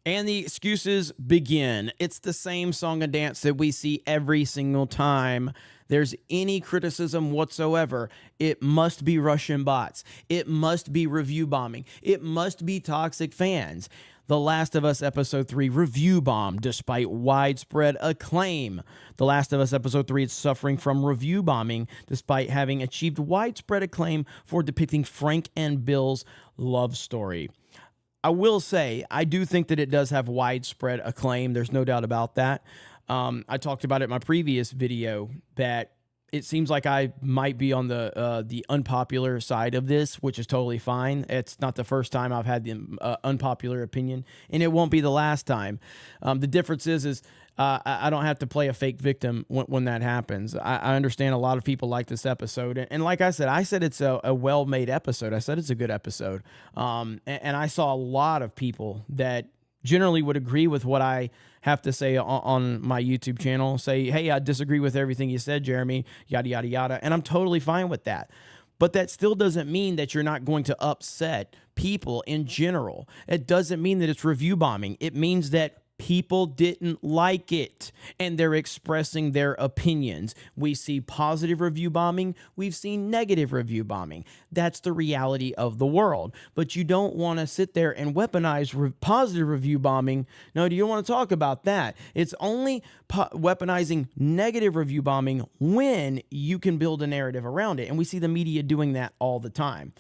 And the excuses begin. It's the same song and dance that we see every single time there's any criticism whatsoever. It must be Russian bots. It must be review bombing. It must be toxic fans. The Last of Us Episode 3 review bomb despite widespread acclaim. The Last of Us Episode 3 is suffering from review bombing despite having achieved widespread acclaim for depicting Frank and Bill's love story. I will say, I do think that it does have widespread acclaim. There's no doubt about that. I talked about it in my previous video that it seems like I might be on the unpopular side of this, which is totally fine. It's not the first time I've had the unpopular opinion, and it won't be the last time. The difference is I don't have to play a fake victim when that happens. I understand a lot of people like this episode. And like I said it's a well-made episode. I said it's a good episode. And I saw a lot of people that generally would agree with what I have to say on my YouTube channel. Say, hey, I disagree with everything you said, Jeremy, yada, yada, yada. And I'm totally fine with that. But that still doesn't mean that you're not going to upset people in general. It doesn't mean that it's review bombing. It means that people didn't like it, and they're expressing their opinions. We see positive review bombing. We've seen negative review bombing. That's the reality of the world. But you don't want to sit there and weaponize positive review bombing. No, you don't want to talk about that. It's only weaponizing negative review bombing when you can build a narrative around it. And we see the media doing that all the time.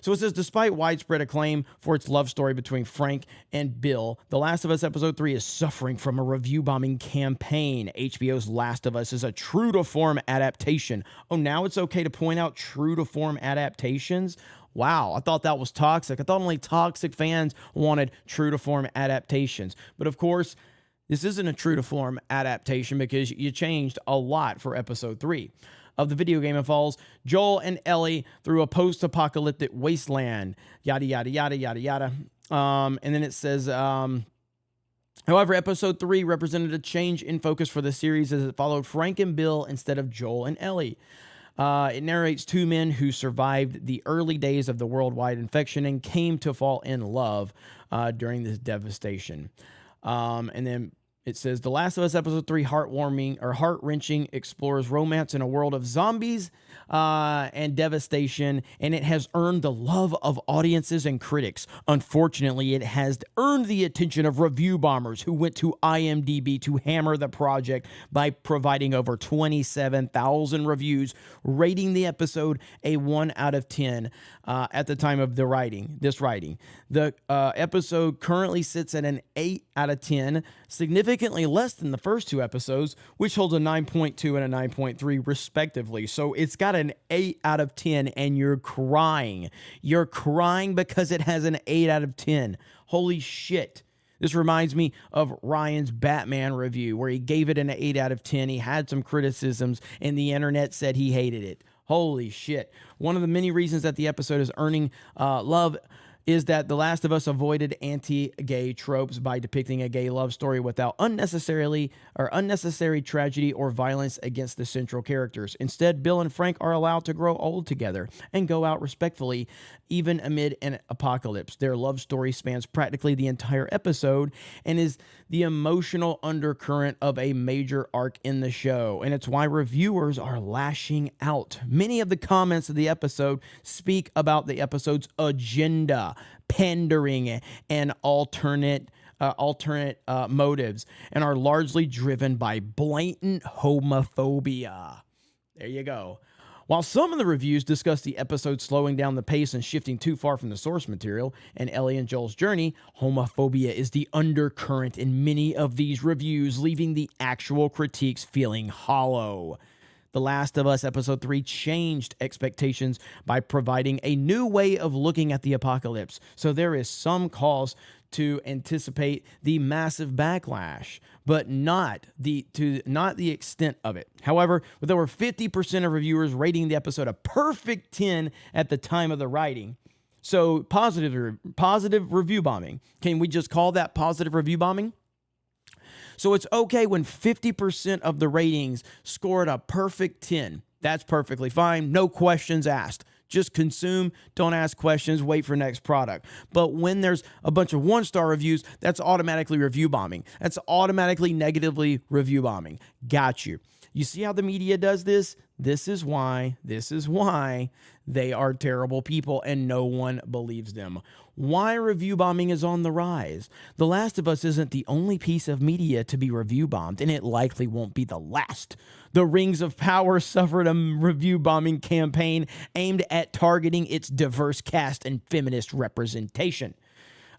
So it says, despite widespread acclaim for its love story between Frank and Bill, The Last of Us Episode 3 is suffering from a review bombing campaign. HBO's Last of Us is a true-to-form adaptation. Oh, now it's okay to point out true-to-form adaptations? Wow, I thought that was toxic. I thought only toxic fans wanted true-to-form adaptations. But of course, this isn't a true-to-form adaptation because you changed a lot for Episode 3. Of the video game involves Joel and Ellie through a post-apocalyptic wasteland, yada, yada, yada, yada, yada. And then it says, however, Episode 3 represented a change in focus for the series as it followed Frank and Bill instead of Joel and Ellie. It narrates two men who survived the early days of the worldwide infection and came to fall in love during this devastation. And then it says, The Last of Us Episode 3 heart-wrenching explores romance in a world of zombies and devastation, and it has earned the love of audiences and critics. Unfortunately, it has earned the attention of review bombers who went to IMDb to hammer the project by providing over 27,000 reviews, rating the episode a 1 out of 10 at the time of this writing. The episode currently sits at an 8 out of 10, significantly less than the first two episodes, which holds a 9.2 and a 9.3 respectively. So it's got an 8 out of 10, and you're crying. You're crying because it has an 8 out of 10. Holy shit. This reminds me of Ryan's Batman review, where he gave it an 8 out of 10. He had some criticisms, and the internet said he hated it. Holy shit. One of the many reasons that the episode is earning love is that The Last of Us avoided anti-gay tropes by depicting a gay love story without unnecessary tragedy or violence against the central characters. Instead, Bill and Frank are allowed to grow old together and go out respectfully, even amid an apocalypse. Their love story spans practically the entire episode and is the emotional undercurrent of a major arc in the show, and it's why reviewers are lashing out. Many of the comments of the episode speak about the episode's agenda, pandering, and alternate motives, and are largely driven by blatant homophobia. There you go. While some of the reviews discuss the episode slowing down the pace and shifting too far from the source material and Ellie and Joel's journey, homophobia is the undercurrent in many of these reviews, leaving the actual critiques feeling hollow. The Last of Us Episode 3 changed expectations by providing a new way of looking at the apocalypse, so there is some cause to anticipate the massive backlash, but not the extent of it. However, with over 50% of reviewers rating the episode a perfect 10 at the time of the writing, so positive review bombing. Can we just call that positive review bombing? So it's okay when 50% of the ratings scored a perfect 10. That's perfectly fine. No questions asked. Just consume, don't ask questions, wait for next product. But when there's a bunch of one-star reviews, that's automatically review bombing. That's automatically negatively review bombing. Got you. You see how the media does this? This is why they are terrible people and no one believes them. Why review bombing is on the rise. The Last of Us isn't the only piece of media to be review bombed, and it likely won't be the last. The Rings of Power suffered a review bombing campaign aimed at targeting its diverse cast and feminist representation.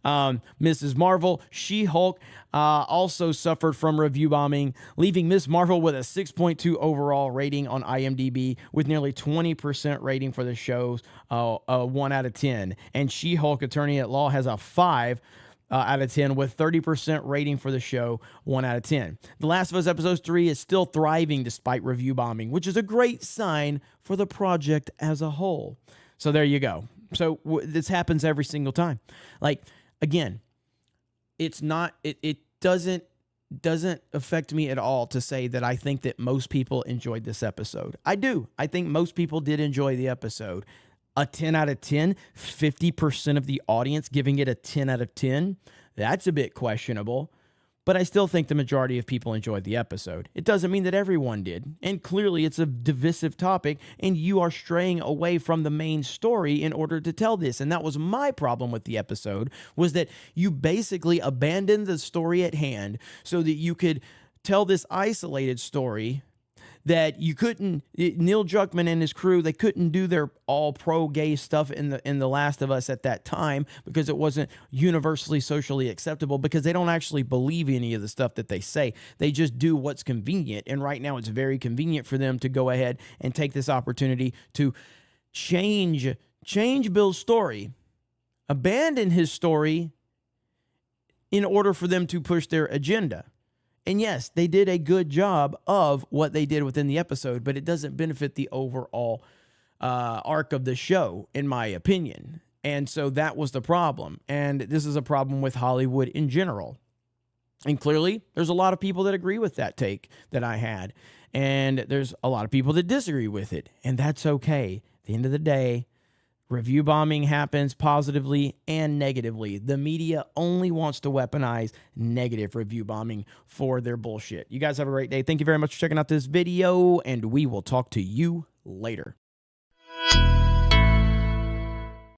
Mrs. Marvel, She-Hulk also suffered from review bombing, leaving Ms. Marvel with a 6.2 overall rating on IMDb with nearly 20% rating for the show's 1 out of 10. And She-Hulk Attorney at Law has a 5 out of 10 with 30% rating for the show, 1 out of 10. The Last of Us Episode 3 is still thriving despite review bombing, which is a great sign for the project as a whole. So there you go. So this happens every single time. Like, again, it's not, it doesn't affect me at all to say that I think that most people enjoyed this episode. I do. I think most people did enjoy the episode. A 10 out of 10, 50% of the audience giving it a 10 out of 10, that's a bit questionable. But I still think the majority of people enjoyed the episode. It doesn't mean that everyone did. And clearly it's a divisive topic, and you are straying away from the main story in order to tell this. And that was my problem with the episode, was that you basically abandoned the story at hand so that you could tell this isolated story that you couldn't. Neil Druckmann and his crew, they couldn't do their all pro gay stuff in the Last of Us at that time because it wasn't universally socially acceptable, because they don't actually believe any of the stuff that they say. They just do what's convenient. And right now it's very convenient for them to go ahead and take this opportunity to change Bill's story, abandon his story in order for them to push their agenda. And yes, they did a good job of what they did within the episode, but it doesn't benefit the overall arc of the show, in my opinion. And so that was the problem. And this is a problem with Hollywood in general. And clearly, there's a lot of people that agree with that take that I had. And there's a lot of people that disagree with it. And that's okay. At the end of the day, review bombing happens positively and negatively. The media only wants to weaponize negative review bombing for their bullshit. You guys have a great day. Thank you very much for checking out this video, and we will talk to you later.